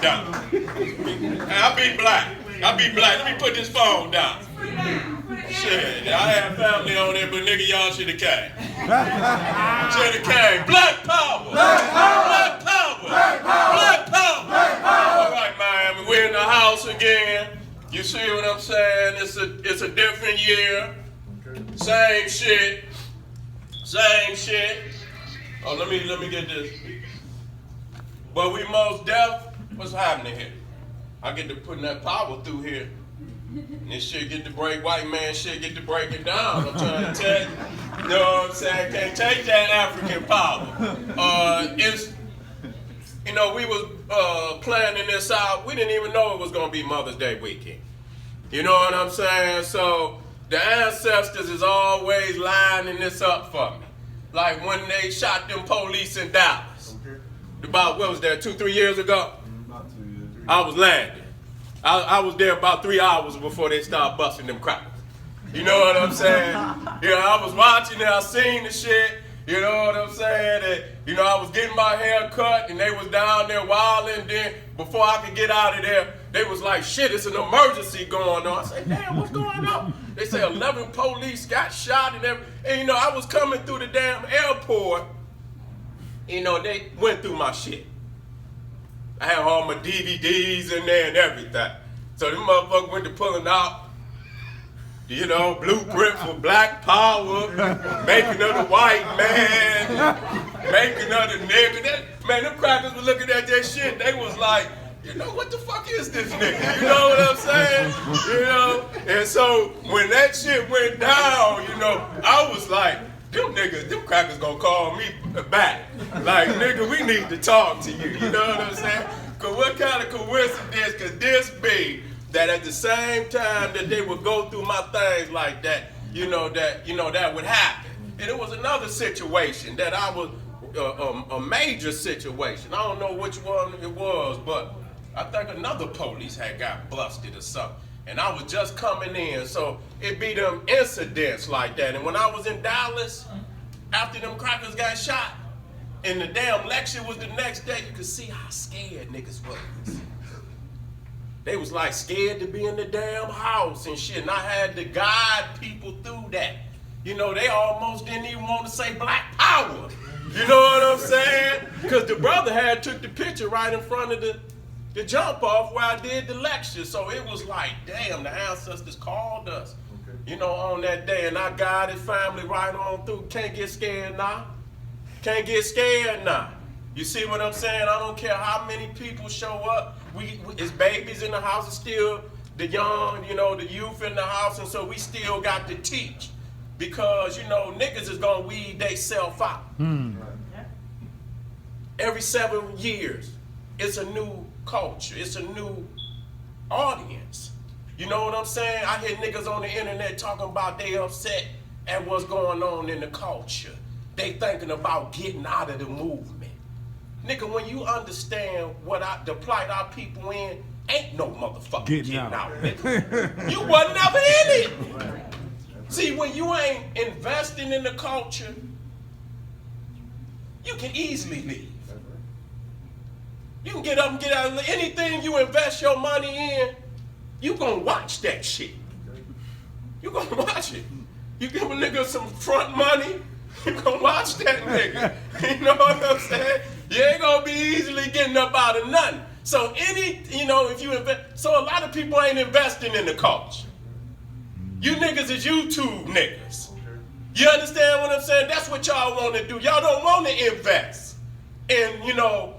down. I be black. Let me put this phone down. Shit, I had family on there, but nigga, y'all should have came. Should have came. Black power. Black power. Black power. Black power. Black power. All right, Miami, we're in the house again. You see what I'm saying? It's a different year. Same shit. Same shit. Oh, let me get this. But we most deaf. What's happening here? I get to putting that power through here. And this shit get to break, white man shit get to breaking down. I'm trying to tell you. You know what I'm saying? Can't take that African power. We was planning this out. We didn't even know it was gonna be Mother's Day weekend. You know what I'm saying? So the ancestors is always lining this up for me. Like when they shot them police in Dallas. About, what was that, 2-3 years ago? About 2 years. I was landing. I was there about 3 hours before they started busting them crackers. You know what I'm saying? I was watching it, I seen the shit. You know what I'm saying? And, I was getting my hair cut and they was down there wilding. Then before I could get out of there, they was like, shit, it's an emergency going on. I said, damn, what's going on? They say 11 police got shot and everything. And, I was coming through the damn airport. They went through my shit. I had all my DVDs in there and everything. So them motherfuckers went to pulling out, blueprint for black power, making of the white man, making of the nigga. Man, them crackers were looking at that shit. They was like, what the fuck is this nigga? You know what I'm saying? And so when that shit went down, I was like, them crackers gonna call me back. Like, nigga, we need to talk to you. You know what I'm saying? Cause what kind of coincidence could this be that at the same time that they would go through my things like that, that would happen. And it was another situation that I was, a major situation. I don't know which one it was, but I think another police had got busted or something. And I was just coming in, so it be them incidents like that. And when I was in Dallas, after them crackers got shot, and the damn lecture was the next day, you could see how scared niggas was. They was like scared to be in the damn house and shit, and I had to guide people through that. They almost didn't even want to say black power. You know what I'm saying? Because the brother had took the picture right in front of the jump off where I did the lecture. So it was like, damn, the ancestors called us, on that day. And I guided family right on through. Can't get scared now. Can't get scared now. You see what I'm saying? I don't care how many people show up. It's babies in the house. It's still the young, the youth in the house. And so we still got to teach. Because, niggas is going to weed theyself out. Every 7 years, it's a new culture. It's a new audience. You know what I'm saying? I hear niggas on the internet talking about they upset at what's going on in the culture. They thinking about getting out of the movement. Nigga, when you understand the plight our people in, ain't no motherfucker getting out, nigga. You wasn't never in it. See, when you ain't investing in the culture, you can easily leave. You can get up and get out. Anything you invest your money in, you gonna watch that shit. You gonna watch it. You give a nigga some front money, you gonna watch that nigga. You know what I'm saying? You ain't gonna be easily getting up out of nothing. So if you invest, so a lot of people ain't investing in the culture. You niggas is YouTube niggas. You understand what I'm saying? That's what y'all want to do. Y'all don't want to invest in,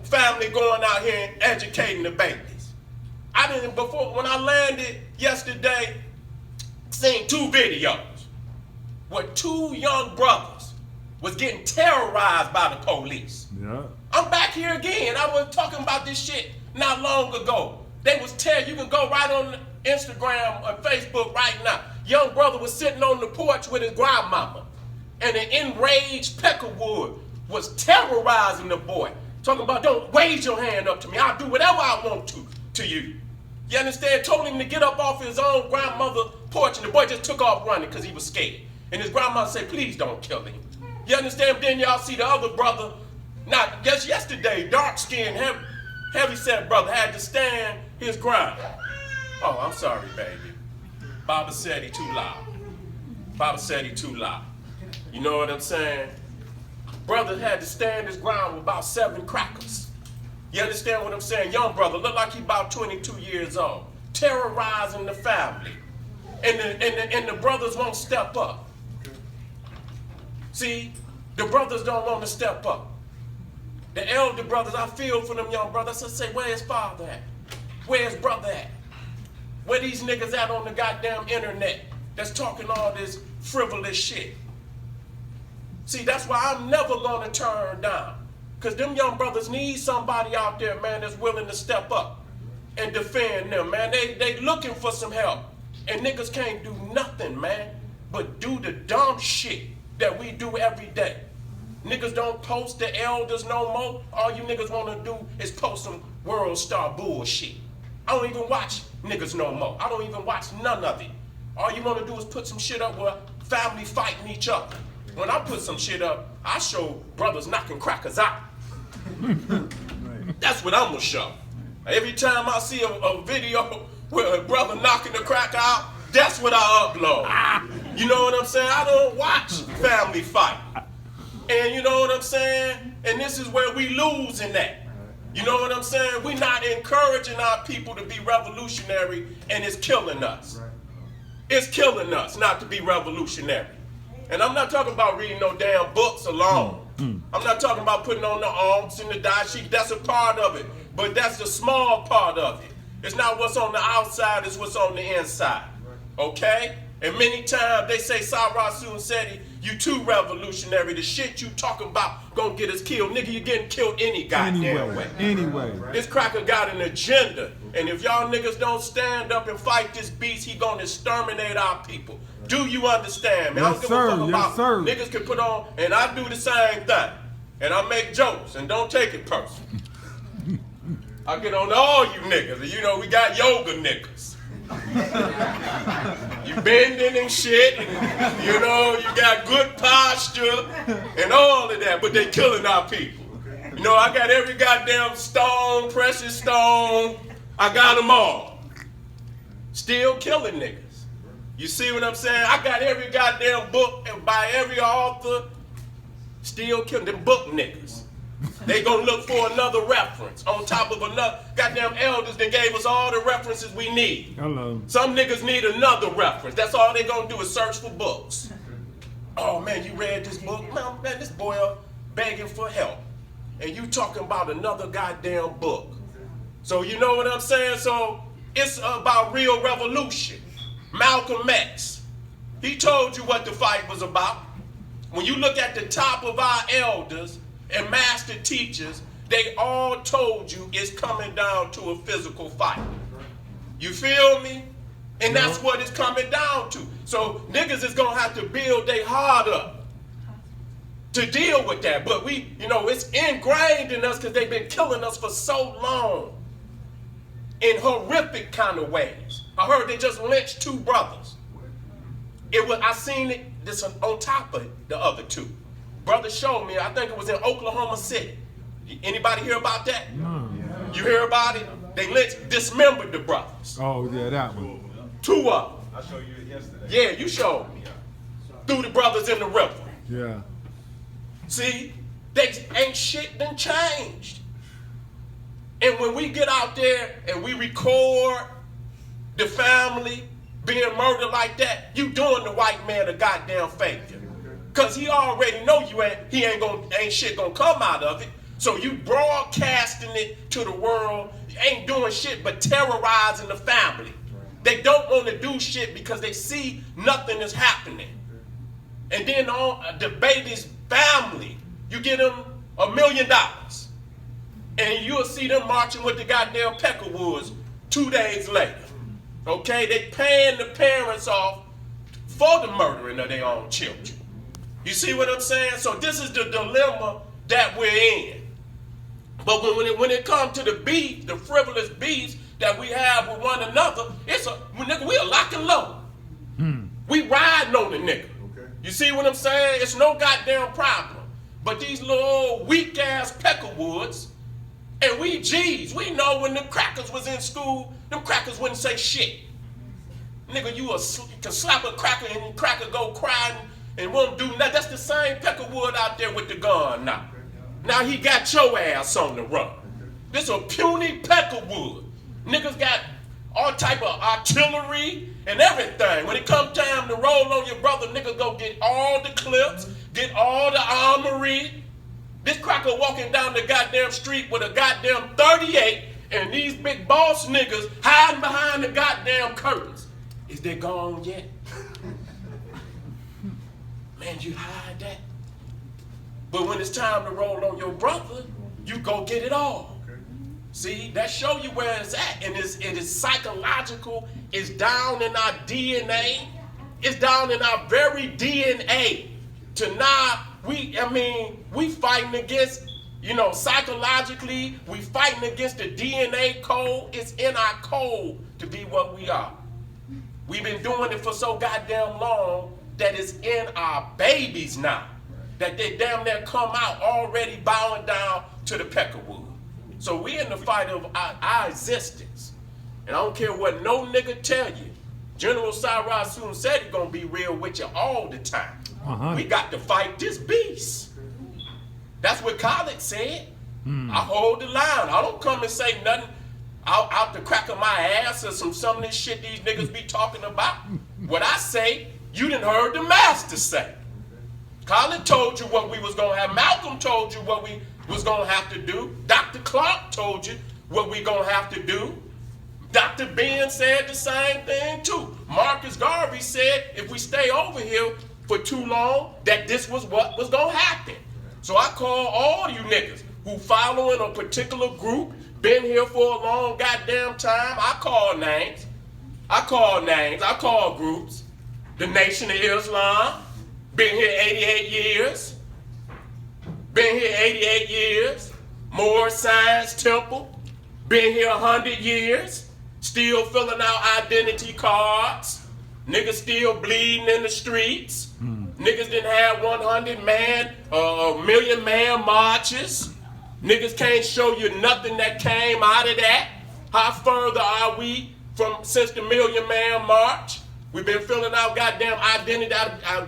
family going out here and educating the babies. When I landed yesterday, seen 2 videos where 2 young brothers was getting terrorized by the police. Yeah. I'm back here again. I was talking about this shit not long ago. They was you can go right on Instagram or Facebook right now. Young brother was sitting on the porch with his grandmama, and an enraged Peckerwood was terrorizing the boy. Talking about, don't raise your hand up to me. I'll do whatever I want to you. You understand? Told him to get up off his own grandmother's porch, and the boy just took off running because he was scared. And his grandmother said, please don't kill him. You understand? Then y'all see the other brother, not just yesterday, dark-skinned, Heavyset brother had to stand his ground. Oh, I'm sorry, baby. Baba Seti too loud. Baba Seti too loud. You know what I'm saying? Brother had to stand his ground with about 7 crackers. You understand what I'm saying? Young brother, look like he about 22 years old. Terrorizing the family. And the brothers won't step up. See, the brothers don't want to step up. The elder brothers, I feel for them young brothers. I say, where's father at? Where's brother at? Where these niggas at on the goddamn internet that's talking all this frivolous shit? See, that's why I'm never gonna turn down. Because them young brothers need somebody out there, man, that's willing to step up and defend them, man. They looking for some help. And niggas can't do nothing, man, but do the dumb shit that we do every day. Niggas don't post the elders no more. All you niggas want to do is post some world star bullshit. I don't even watch niggas no more. I don't even watch none of it. All you want to do is put some shit up where family fighting each other. When I put some shit up, I show brothers knocking crackers out. That's what I'm going to show. Every time I see a video where a brother knocking the cracker out, that's what I upload. You know what I'm saying? I don't watch family fight. And you know what I'm saying? And this is where we losing that. You know what I'm saying? We're not encouraging our people to be revolutionary, and it's killing us. It's killing us not to be revolutionary. And I'm not talking about reading no damn books alone. I'm not talking about putting on the alms and the dashi. That's a part of it. But that's the small part of it. It's not what's on the outside, it's what's on the inside. Okay? And many times they say, Sarasu and Seti, you too revolutionary. The shit you talking about gonna get us killed. Nigga, you getting killed any goddamn way. Anyway. This cracker got an agenda. And if y'all niggas don't stand up and fight this beast, he gonna exterminate our people. Do you understand, man? Yes, I don't give a fuck about sir. niggas can put on, and I do the same thing. And I make jokes, and don't take it personal. I get on all you niggas, and you know we got yoga niggas. You bending and shit, and you know, you got good posture and all of that, but they killing our people. You know, I got every goddamn stone, precious stone, I got them all. Still killing niggas. You see what I'm saying? I got every goddamn book and by every author, still killing them book niggas. They gonna look for another reference on top of another. Goddamn elders that gave us all the references we need. Hello. Some niggas need another reference. That's all they gonna do is search for books. Oh man, you read this book? Man, this boy begging for help. And you talking about another goddamn book. So you know what I'm saying? So it's about real revolution. Malcolm X, he told you what the fight was about. When you look at the top of our elders and master teachers, they all told you it's coming down to a physical fight. You feel me? And that's what it's coming down to. So niggas is gonna have to build their heart up to deal with that. But we, you know, it's ingrained in us because they've been killing us for so long in horrific kind of ways. I heard they just lynched 2 brothers. I seen it this on top of the other 2. Brother showed me, I think it was in Oklahoma City. Anybody hear about that? No. You hear about it? They dismembered the brothers. Oh, yeah, that one. 2 of them. I showed you it yesterday. Yeah, you showed me. Threw the brothers in the river. Yeah. See, they ain't shit done changed. And when we get out there and we record the family being murdered like that, you doing the white man a goddamn favor. Cause he already know ain't shit gonna come out of it. So you broadcasting it to the world, you ain't doing shit but terrorizing the family. They don't want to do shit because they see nothing is happening. And then on the baby's family, you get them $1 million. And you'll see them marching with the goddamn Peckerwoods 2 days later. Okay, they paying the parents off for the murdering of their own children. You see what I'm saying? So this is the dilemma that we're in. But when it comes to the beef, the frivolous beefs that we have with one another, we are lock and load. We riding on the nigga. Okay. You see what I'm saying? It's no goddamn problem. But these little weak ass Peckerwoods And we G's, we know when them crackers was in school, them crackers wouldn't say shit. Nigga, you can slap a cracker and the cracker go crying and won't do nothing. That's the same Peckerwood out there with the gun now. Now he got your ass on the run. This a puny Peckerwood. Niggas got all type of artillery and everything. When it come time to roll on your brother, niggas go get all the clips, get all the armory. This cracker walking down the goddamn street with a goddamn 38 and these big boss niggas hiding behind the goddamn curtains. Is they gone yet? Man, you hide that. But when it's time to roll on your brother, you go get it all. Okay. See, that show you where it's at. And it is psychological. It's down in our DNA. It's down in our very DNA. To now, we fighting against, psychologically, we fighting against the DNA code. It's in our code to be what we are. We've been doing it for so goddamn long that it's in our babies now. That they damn near come out already bowing down to the Peckerwood. So we in the fight of our existence. And I don't care what no nigga tell you. General Cyrus soon said he's gonna be real with you all the time. We got to fight this beast. That's what Khaled said. I hold the line. I don't come and say nothing out the crack of my ass or some of this shit these niggas be talking about. What I say, you done heard the master say. Khaled told you what we was gonna have. Malcolm told you what we was gonna have to do. Dr. Clark told you what we gonna have to do. Dr. Ben said the same thing too. Marcus Garvey said if we stay over here for too long, that this was what was gonna happen. So I call all you niggas who following a particular group, been here for a long goddamn time. I call names. I call groups. The Nation of Islam, been here 88 years. Been here 88 years. Moore Science Temple, been here 100 years. Still filling out identity cards. Niggas still bleeding in the streets. Niggas didn't have 100 man, million man marches. Niggas can't show you nothing that came out of that. How further are we since the Million Man March? We've been filling out goddamn identity.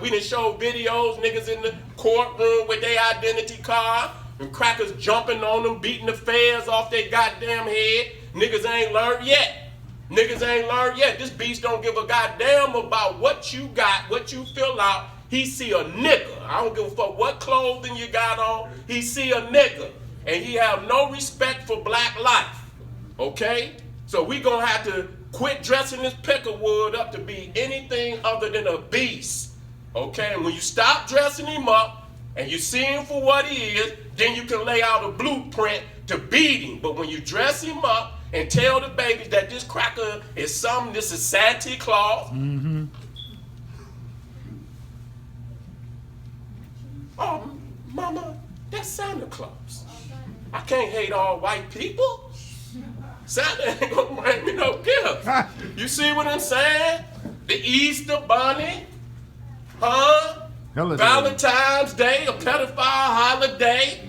We done showed videos, niggas in the courtroom with their identity card, and crackers jumping on them, beating the feds off their goddamn head. Niggas ain't learned yet. This beast don't give a goddamn about what you got, what you fill out. He see a nigga. I don't give a fuck what clothing you got on. He see a nigga. And he have no respect for black life. Okay? So we gonna have to quit dressing this Peckerwood up to be anything other than a beast. Okay? And when you stop dressing him up and you see him for what he is, then you can lay out a blueprint to beat him. But when you dress him up and tell the babies that this cracker is something, this is Santa Claus. Oh, mama, that's Santa Claus. I can't hate all white people. Santa ain't gonna bring me no gift. You see what I'm saying? The Easter bunny, huh? Valentine's Day, a pedophile holiday.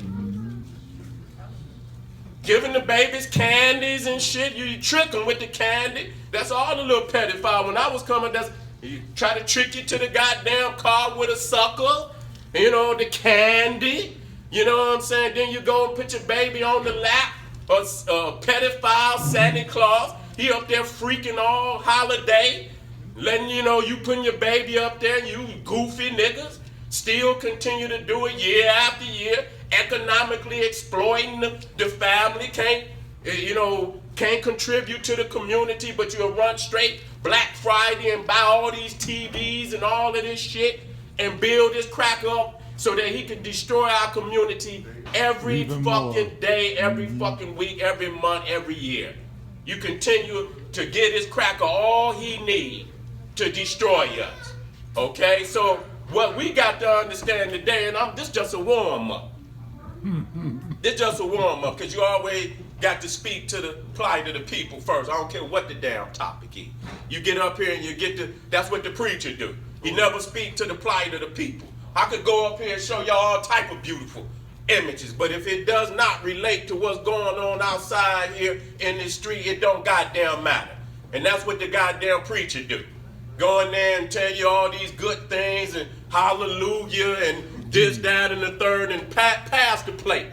Giving the babies candies and shit. You trick them with the candy. That's all the little pedophile. When I was coming, you try to trick you to the goddamn car with a sucker. The candy. You know what I'm saying? Then you go and put your baby on the lap. A pedophile Santa Claus. He up there freaking all holiday. Letting you putting your baby up there. You goofy niggas. Still continue to do it year after year. Economically exploiting the family. Can't contribute to the community. But you'll run straight Black Friday and buy all these TVs and all of this shit. And build this crack up so that he can destroy our community every fucking day, every fucking week, every month, every year. You continue to get this cracker all he need to destroy us. Okay? So what we got to understand today, and this just a warm-up. This just a warm-up, because you always got to speak to the plight of the people first. I don't care what the damn topic is. You get up here and that's what the preacher do. He never speak to the plight of the people. I could go up here and show y'all all type of beautiful images. But if it does not relate to what's going on outside here in the street, it don't goddamn matter. And that's what the goddamn preacher do. Go in there and tell you all these good things and hallelujah and this, that, and the third, and pass the plate.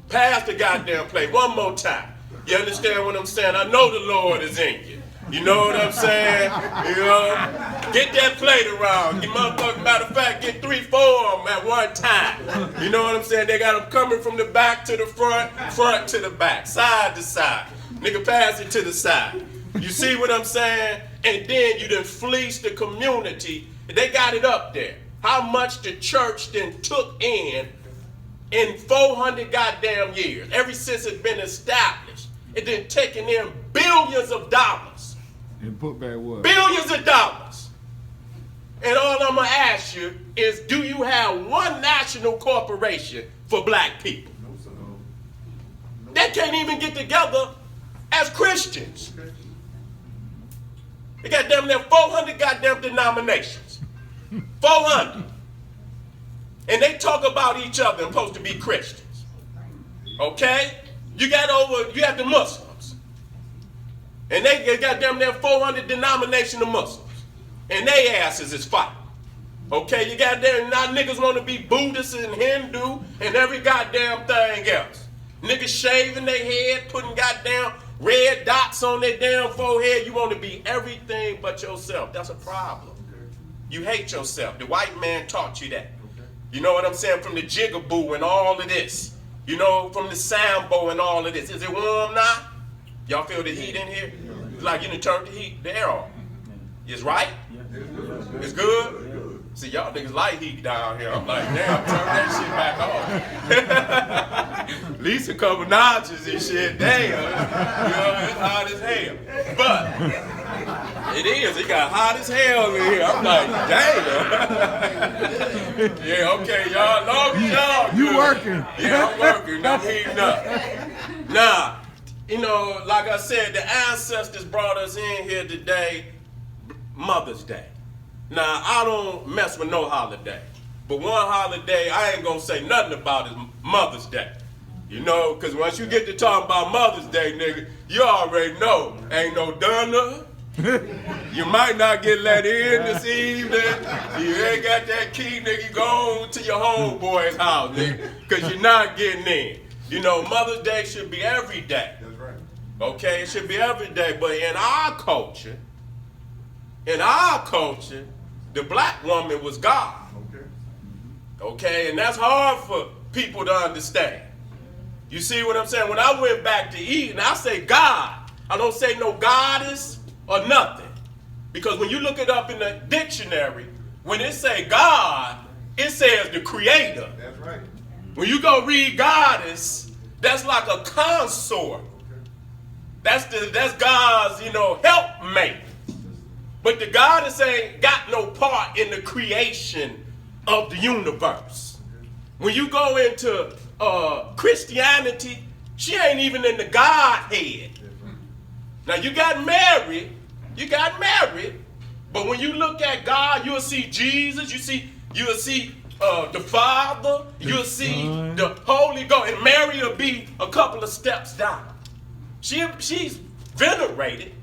Pass the goddamn plate one more time. You understand what I'm saying? I know the Lord is in you. You know what I'm saying? You know, get that plate around. You motherfucker, matter of fact, get 3, 4 of them at one time. You know what I'm saying? They got them coming from the back to the front, front to the back, side to side. Nigga, pass it to the side. You see what I'm saying? And then you done fleece the community. They got it up there. How much the church then took in 400 goddamn years. Ever since it's been established, it then taken in billions of dollars. And put back what? Billions of dollars. And all I'm going to ask you is, do you have one national corporation for black people? No. They can't even get together as Christians. They got damn near 400 goddamn denominations. 400. And they talk about each other and supposed to be Christians. Okay? You have the Muslims. And they got damn near 400 denomination of Muslims. And they asses is fighting. Okay, you got there, now niggas want to be Buddhist and Hindu and every goddamn thing else. Niggas shaving their head, putting goddamn red dots on their damn forehead. You want to be everything but yourself. That's a problem. You hate yourself. The white man taught you that. You know what I'm saying? From the jigaboo and all of this. You know, from the sambo and all of this. Is it warm now? Y'all feel the heat in here? It's like you done turned the air on. It's right? It's good? See, y'all niggas like heat down here. I'm like, damn, turn that shit back on. At least a couple notches and shit, damn. You know, it's hot as hell. But it is. It got hot as hell in here. I'm like, damn. Yeah, okay, y'all. Long as y'all You good. working. Yeah, I'm working. I'm heating up. Nah, you know, like I said, the ancestors brought us in here today, Mother's Day. Now, I don't mess with no holiday. But one holiday I ain't gonna say nothing about is Mother's Day. You know, because once you get to talking about Mother's Day, nigga, you already know. Ain't no dinner. You might not get let in this evening. You ain't got that key, nigga. You go to your homeboy's house, nigga, because you're not getting in. You know, Mother's Day should be every day. That's right. Okay, it should be every day. But in our culture, the black woman was God. Okay, and that's hard for people to understand. You see what I'm saying? When I went back to Eden, I say God. I don't say no goddess or nothing. Because when you look it up in the dictionary, when it say God, it says the creator. That's right. When you go read goddess, that's like a consort. That's God's, helpmate. But the goddess ain't got no part in the creation of the universe. When you go into Christianity, she ain't even in the Godhead. Now you got married, but when you look at God, you'll see Jesus, you'll see the Father, you'll see the Holy Ghost, and Mary will be a couple of steps down. She's venerated,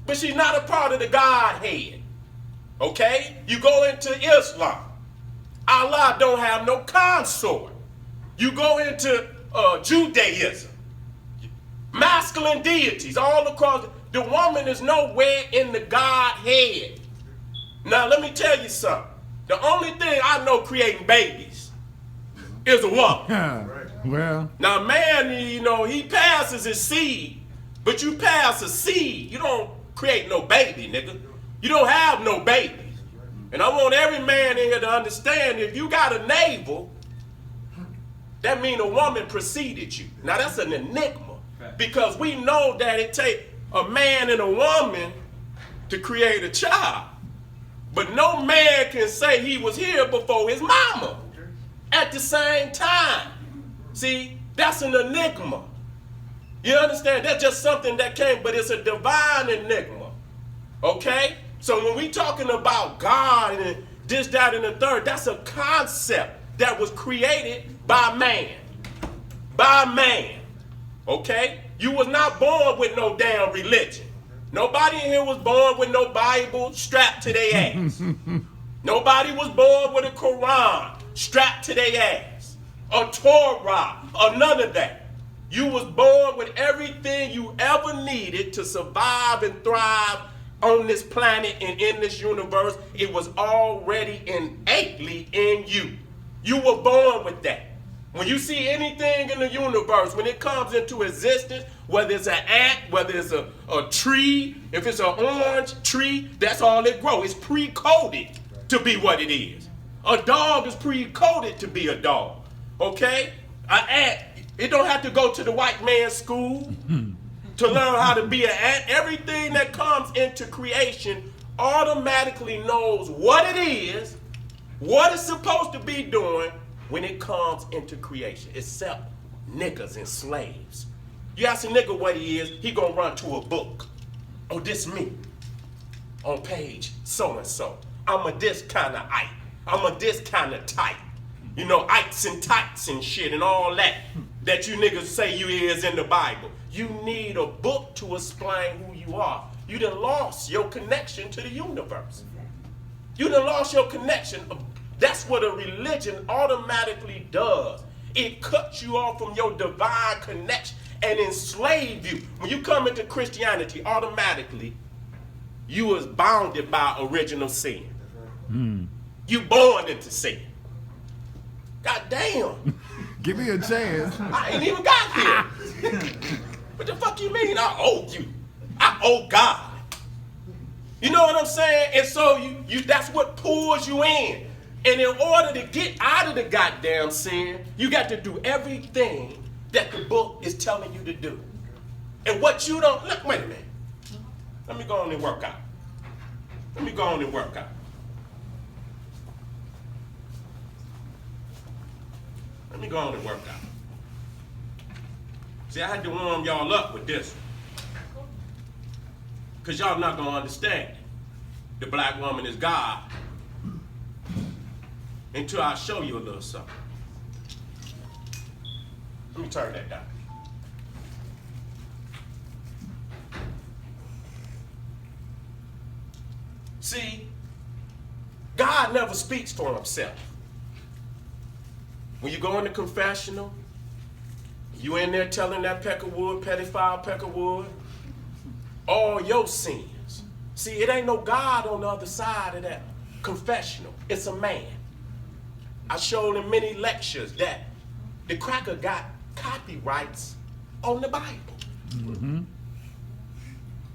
but she's not a part of the Godhead. Okay? You go into Islam, Allah don't have no consort. You go into Judaism, masculine deities all across. The woman is nowhere in the Godhead. Now let me tell you something. The only thing I know creating babies is a woman. Well. Now man, he passes his seed, but you pass a seed. You don't create no baby, nigga. You don't have no baby. And I want every man in here to understand, if you got a navel, that means a woman preceded you. Now that's an enigma, because we know that it takes a man and a woman to create a child. But no man can say he was here before his mama at the same time. See, that's an enigma. You understand? That's just something that came, but it's a divine enigma. Okay? So when we talking about God and this, that, and the third, that's a concept that was created by man. By man. Okay? You was not born with no damn religion. Nobody in here was born with no Bible strapped to their ass. Nobody was born with a Quran strapped to their ass. A Torah, or none of that. You was born with everything you ever needed to survive and thrive on this planet and in this universe. It was already innately in you. You were born with that. When you see anything in the universe, when it comes into existence, whether it's an ant, whether it's a tree, if it's an orange tree, that's all it grows. It's pre-coded to be what it is. A dog is pre-coded to be a dog. Okay? An ant, it don't have to go to the white man's school to learn how to be an ant. Everything that comes into creation automatically knows what it is, what it's supposed to be doing when it comes into creation, except niggas and slaves. You ask a nigga what he is, he gonna run to a book. Oh, this me. On page so-and-so. I'm a this kind of Ike. I'm a this kind of type. You know, Ikes and tights and shit and all that you niggas say you is in the Bible. You need a book to explain who you are. You done lost your connection to the universe. You done lost your connection. That's what a religion automatically does. It cuts you off from your divine connection and enslaves you. When you come into Christianity, automatically, you was bounded by original sin. You born into sin. God damn. Give me a chance. I ain't even got here. What the fuck you mean I owe you? I owe God. You know what I'm saying? And so you that's what pulls you in. And in order to get out of the goddamn sin, you got to do everything that the book is telling you to do. And what you don't, look, wait a minute. Let me go on and work out. Let me go on and work out. Let me go on and work out. See, I had to warm y'all up with this. Because y'all not going to understand. The black woman is God. Until I show you a little something. Let me turn that down. See, God never speaks for himself. When you go in the confessional, you in there telling that Peckerwood, pedophile Peckerwood, all your sins. See, it ain't no God on the other side of that confessional. It's a man. I showed in many lectures that the cracker got copyrights on the Bible. Mm-hmm.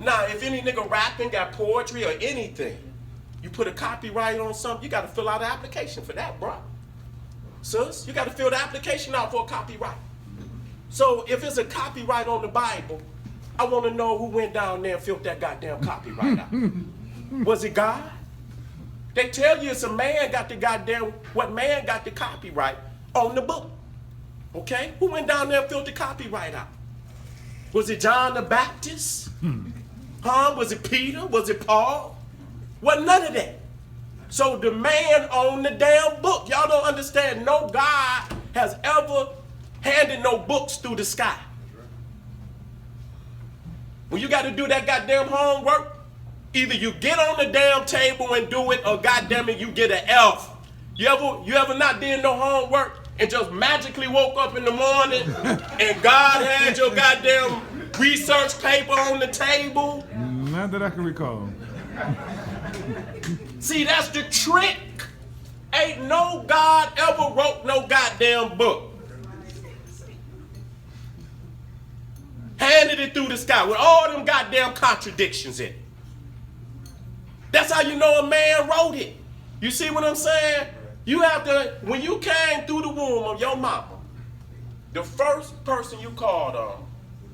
Now, if any nigga rapping got poetry or anything, you put a copyright on something, you got to fill out an application for that, bro. Sis, you got to fill the application out for a copyright. So if it's a copyright on the Bible, I want to know who went down there and filled that goddamn copyright out. Was it God? They tell you it's a man got the goddamn, what man got the copyright on the book. Okay? Who went down there and filled the copyright out? Was it John the Baptist? Huh? Was it Peter? Was it Paul? Wasn't none of that. So the man owned the damn book. Y'all don't understand. No God has ever handed no books through the sky. When you got to do that goddamn homework, either you get on the damn table and do it, or goddamn it, you get an F. You ever not did no homework and just magically woke up in the morning and God had your goddamn research paper on the table? Not that I can recall. See, that's the trick. Ain't no God ever wrote no goddamn book. Handed it through the sky with all them goddamn contradictions in it. That's how you know a man wrote it. You see what I'm saying? You have to, when you came through the womb of your mama, the first person you called on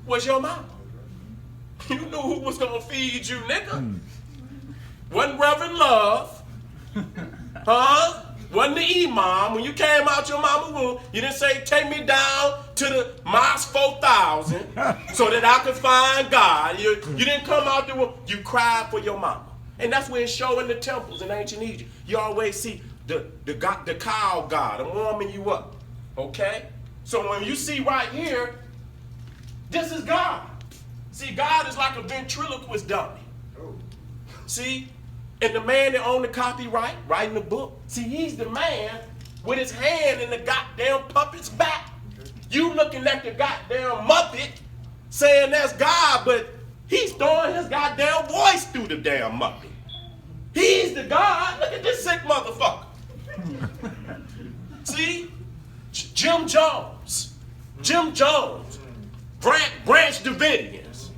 was your mama. You knew who was gonna feed you, nigga. Wasn't Reverend Love, huh? Wasn't the imam. When you came out your mama's womb, you didn't say, take me down to the Mosque 4000 so that I could find God. You didn't come out the womb. You cried for your mama. And that's where it's showing the temples in ancient Egypt. You always see the cow god. I'm warming you up. Okay? So when you see right here, this is God. See, God is like a ventriloquist dummy. See? And the man that owned the copyright, writing the book, see, he's the man with his hand in the goddamn puppet's back. You looking at the goddamn Muppet saying that's God, but he's throwing his goddamn voice through the damn Muppet. He's the God. Look at this sick motherfucker. See? Jim Jones. Branch Davidians.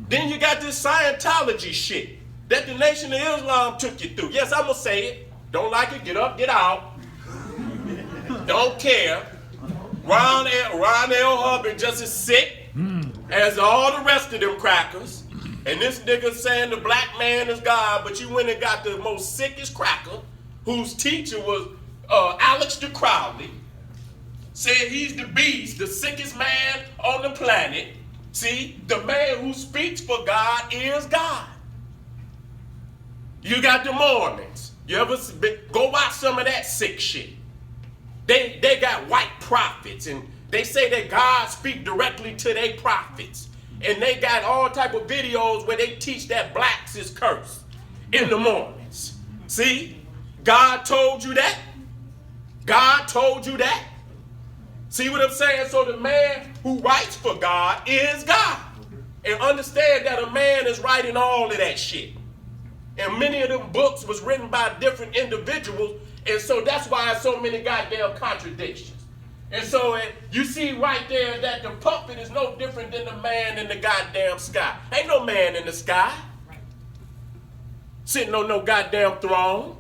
Then you got this Scientology shit that the Nation of Islam took you through. Yes, I'm going to say it. Don't like it, get up, get out. Don't care. Ron L. Hubbard just as sick as all the rest of them crackers. And this nigga saying the black man is God, but you went and got the most sickest cracker, whose teacher was Alex de Crowley. Said he's the beast, the sickest man on the planet. See, the man who speaks for God is God. You got the Mormons. You ever go watch some of that sick shit? They got white prophets, and they say that God speak directly to their prophets. And they got all type of videos where they teach that blacks is cursed in the Mormons. See? God told you that. God told you that. See what I'm saying? So the man who writes for God is God. And understand that a man is writing all of that shit. And many of them books was written by different individuals. And so that's why there's so many goddamn contradictions. And so you see right there that the puppet is no different than the man in the goddamn sky. Ain't no man in the sky sitting on no goddamn throne.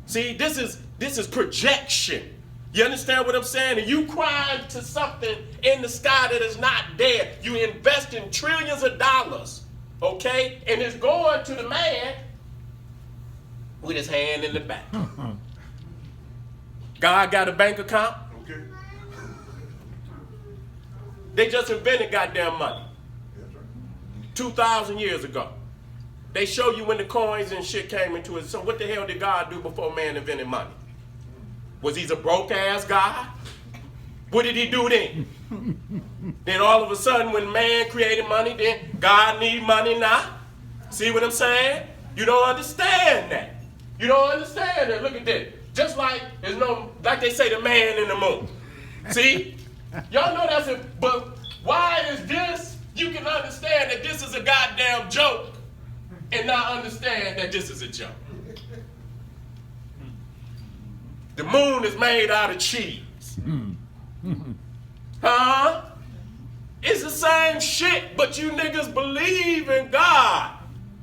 See, this is projection. You understand what I'm saying? And you crying to something in the sky that is not there. You invest in trillions of dollars, okay? And it's going to the man with his hand in the back. God got a bank account? Okay. They just invented goddamn money. 2,000 years ago. They show you when the coins and shit came into it. So what the hell did God do before man invented money? Was he a broke ass God? What did he do then? Then all of a sudden when man created money, then God need money now? See what I'm saying? You don't understand that. You don't understand that. Look at this. Just like there's no, like they say, the man in the moon. See? Y'all know that's it. But why is this? You can understand that this is a goddamn joke and not understand that this is a joke. The moon is made out of cheese. Huh? It's the same shit, but you niggas believe in God.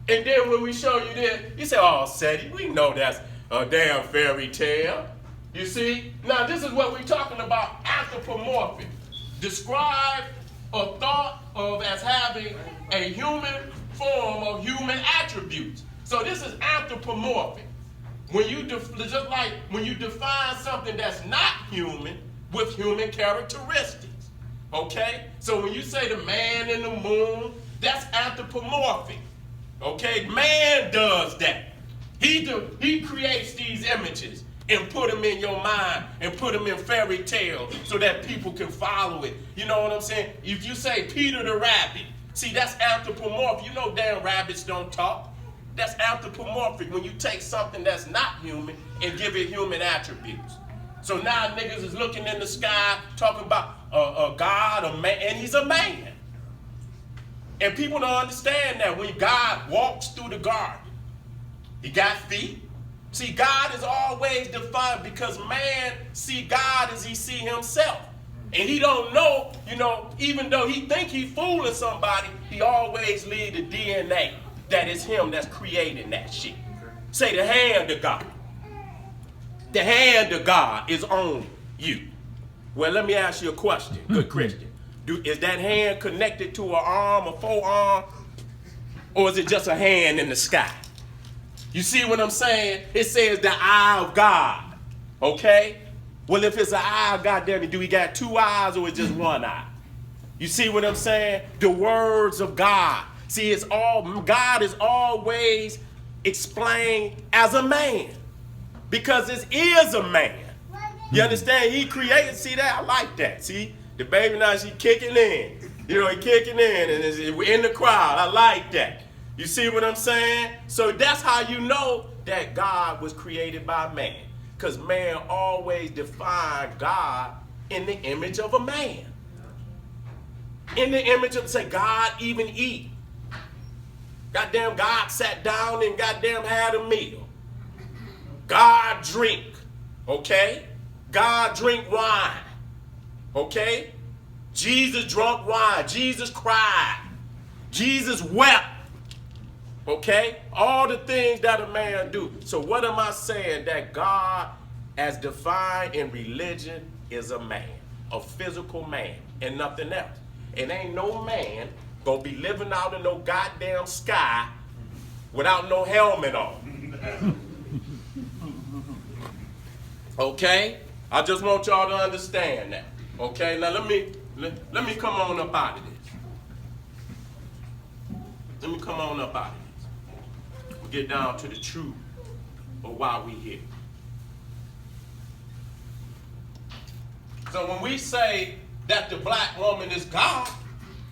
And then when we show you this, you say, oh, Seti, we know that's a damn fairy tale. You see? Now, this is what we're talking about, anthropomorphic. Describe a thought of as having a human form of human attributes. So this is anthropomorphic. When you just like when you define something that's not human with human characteristics. Okay? So when you say the man in the moon, that's anthropomorphic. Okay? Man does that. He creates these images and put them in your mind and put them in fairy tales so that people can follow it. You know what I'm saying? If you say Peter the rabbit, see, that's anthropomorphic. You know damn rabbits don't talk. That's anthropomorphic when you take something that's not human and give it human attributes. So now niggas is looking in the sky talking about a God, a man, and he's a man. And people don't understand that when God walks through the garden, he got feet. See, God is always defined because man see God as he see himself. And he don't know, even though he think he fooling somebody, he always leave the DNA. That is him that's creating that shit. Say the hand of God. The hand of God is on you. Well, let me ask you a question, good Christian. Is that hand connected to an arm, a forearm, or is it just a hand in the sky? You see what I'm saying? It says the eye of God, okay? Well, if it's an eye of God, damn it, do he got two eyes or is it just one eye? You see what I'm saying? The words of God. See, God is always explained as a man. Because it is a man. You understand? He created, see that? I like that. See, the baby now, she kicking in. You know, he kicking in and we're in the crowd. I like that. You see what I'm saying? So that's how you know that God was created by man. Because man always defined God in the image of a man. In the image of, say, God even eat. Goddamn, God sat down and goddamn had a meal. God drink, okay? God drink wine, okay? Jesus drunk wine. Jesus cried. Jesus wept, okay? All the things that a man do. So what am I saying? That God, as defined in religion, is a man, a physical man, and nothing else. And ain't no man gonna be living out in no goddamn sky without no helmet on. Okay? I just want y'all to understand that. Okay? Now let me come on up out of this. Let me come on up out of this. We'll get down to the truth of why we here. So when we say that the black woman is God,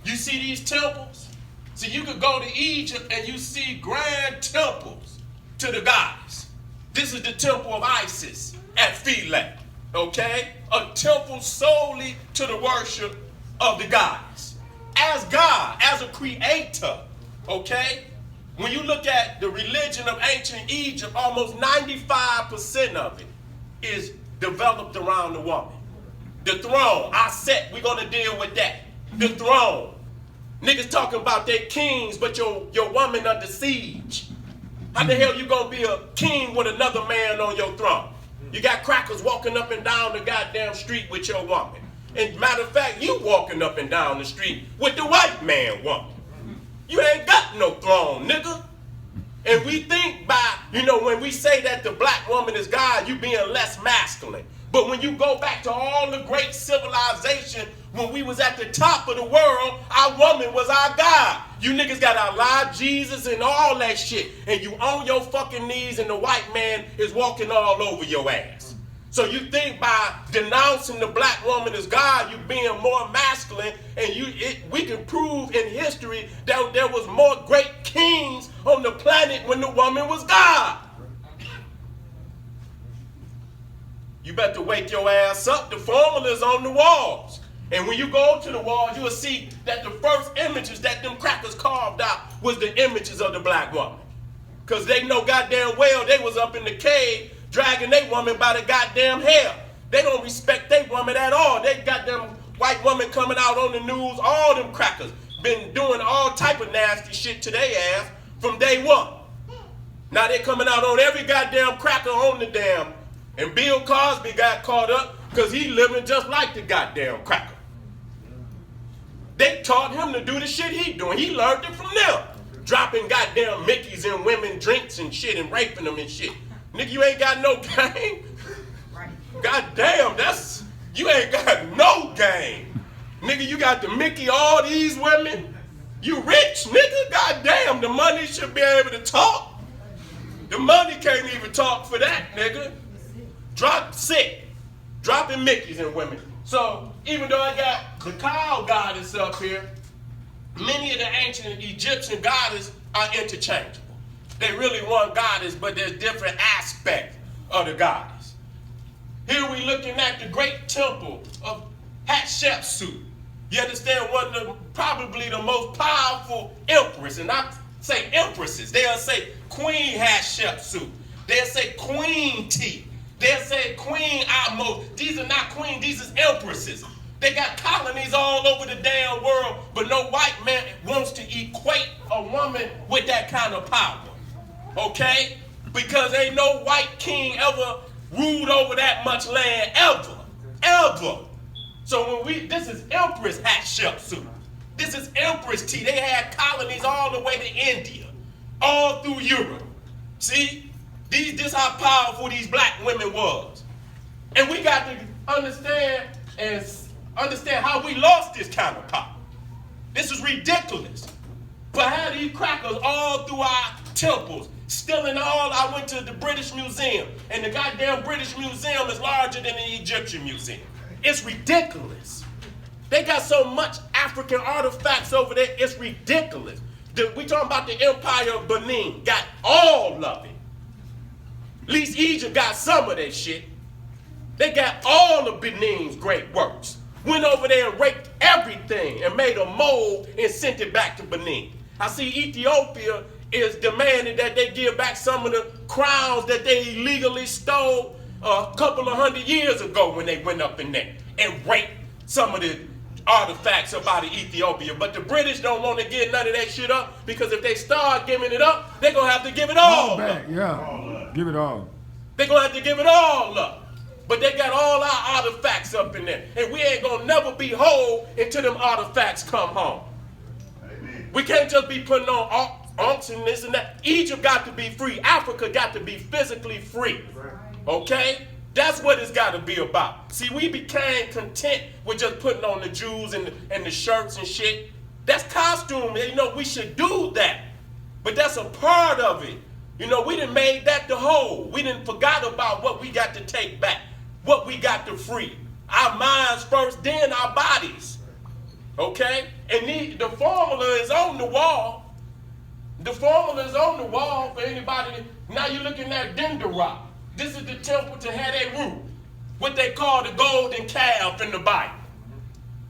you see these temples? So you could go to Egypt and you see grand temples to the goddess. This is the temple of Isis at Philae, okay? A temple solely to the worship of the goddess. As God, as a creator, okay? When you look at the religion of ancient Egypt, almost 95% of it is developed around the woman. The throne, Set, we're gonna deal with that. The throne. Niggas talking about their kings, but your woman under siege. How the hell you gonna be a king with another man on your throne? You got crackers walking up and down the goddamn street with your woman. And matter of fact, you walking up and down the street with the white man woman. You ain't got no throne, nigga. And we think by, when we say that the black woman is God, you being less masculine. But when you go back to all the great civilization, when we was at the top of the world, our woman was our God. You niggas got Allah, Jesus, and all that shit. And you on your fucking knees and the white man is walking all over your ass. So you think by denouncing the black woman as God, you being more masculine, and we can prove in history that there was more great kings on the planet when the woman was God. You better wake your ass up. The formula is on the walls. And when you go to the walls, you will see that the first images that them crackers carved out was the images of the black woman. Because they know goddamn well they was up in the cave dragging their woman by the goddamn hair. They don't respect their woman at all. They got them white woman coming out on the news, all them crackers been doing all type of nasty shit to their ass from day one. Now they coming out on every goddamn cracker on the damn. And Bill Cosby got caught up because he living just like the goddamn cracker. They taught him to do the shit he doing. He learned it from them. Dropping goddamn Mickeys in women drinks and shit and raping them and shit. Nigga, you ain't got no game. Goddamn, you ain't got no game. Nigga, you got the Mickey, all these women. You rich, nigga. Goddamn, the money should be able to talk. The money can't even talk for that, nigga. Dropping Mickeys in women. So even though I got the cow goddess up here, many of the ancient Egyptian goddesses are interchangeable. They really one goddess, but there's different aspects of the goddess. Here we looking at the great temple of Hatshepsut. You understand, probably the most powerful empress, and I say empresses. They'll say Queen Hatshepsut. They'll say Queen T. They'll say Queen Ahmose. These are not queens, these are empresses. They got colonies all over the damn world, but no white man wants to equate a woman with that kind of power. Okay? Because ain't no white king ever ruled over that much land, ever. Ever. So this is Empress Hatshepsut. This is Empress T. They had colonies all the way to India, all through Europe. See? This how powerful these black women was. And we got to understand how we lost this kind of power. This is ridiculous. But how these crackers all through our temples, stealing all. I went to the British Museum, and the goddamn British Museum is larger than the Egyptian Museum. It's ridiculous. They got so much African artifacts over there, it's ridiculous. We talking about the Empire of Benin, got all of it. At least Egypt got some of that shit. They got all of Benin's great works. Went over there and raped everything and made a mold and sent it back to Benin. I see Ethiopia is demanding that they give back some of the crowns that they illegally stole a couple of 100 years ago when they went up in there and raped some of the artifacts about Ethiopia. But the British don't want to give none of that shit up, because if they start giving it up, they're going to have to give it all back. up. Yeah, give it all. They're going to have to give it all up. But they got all our artifacts up in there. And we ain't going to never be whole until them artifacts come home. Amen. We can't just be putting on unks and this and that. Egypt got to be free. Africa got to be physically free. Okay? That's what it's got to be about. See, we became content with just putting on the jewels and the shirts and shit. That's costume. You know, we should do that. But that's a part of it. You know, we done made that the whole. We done forgot about what we got to take back, what we got to free. Our minds first, then our bodies. Okay? And the formula is on the wall. The formula is on the wall for anybody. Now you're looking at Denderah. This is the temple to Heru, what they call the golden calf in the Bible.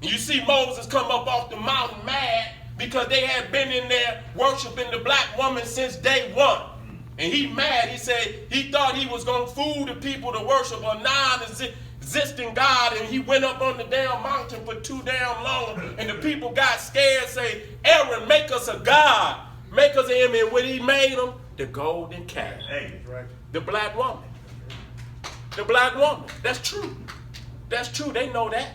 And you see Moses come up off the mountain mad because they had been in there worshiping the black woman since day one. And he mad. He said he thought he was going to fool the people to worship a non-existing God, and he went up on the damn mountain for too damn long, and the people got scared, say, Aaron, make us a God. Make us an image. And when he made them, the golden calf. Hey, right. The black woman. The black woman. That's true. That's true. They know that.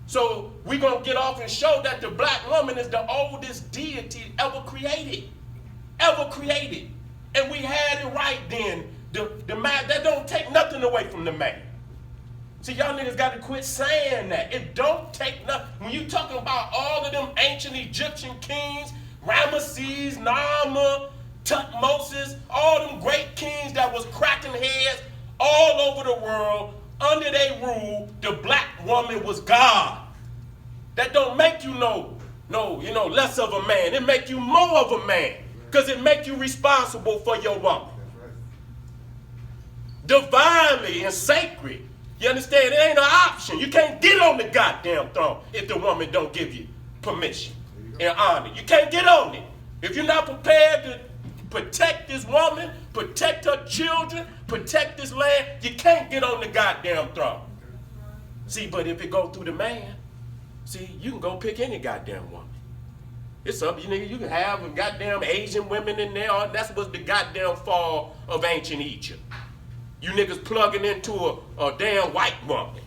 So we're going to get off and show that the black woman is the oldest deity ever created. Ever created. And we had it right then. The man, that don't take nothing away from the man. See, y'all niggas got to quit saying that. It don't take nothing. When you talking about all of them ancient Egyptian kings, Ramesses, Nama, Tutmosis, all them great kings that was cracking heads all over the world, under their rule, the black woman was God. That don't make you less of a man. It make you more of a man, because it make you responsible for your woman. Divinely and sacred. You understand? It ain't an option. You can't get on the goddamn throne if the woman don't give you permission and honor. You can't get on it. If you're not prepared to protect this woman, protect her children, protect this land, you can't get on the goddamn throne. See, but if it go through the man, see, you can go pick any goddamn woman. It's up, you nigga, you can have goddamn Asian women in there. That's what's the goddamn fall of ancient Egypt. You niggas plugging into a damn white woman.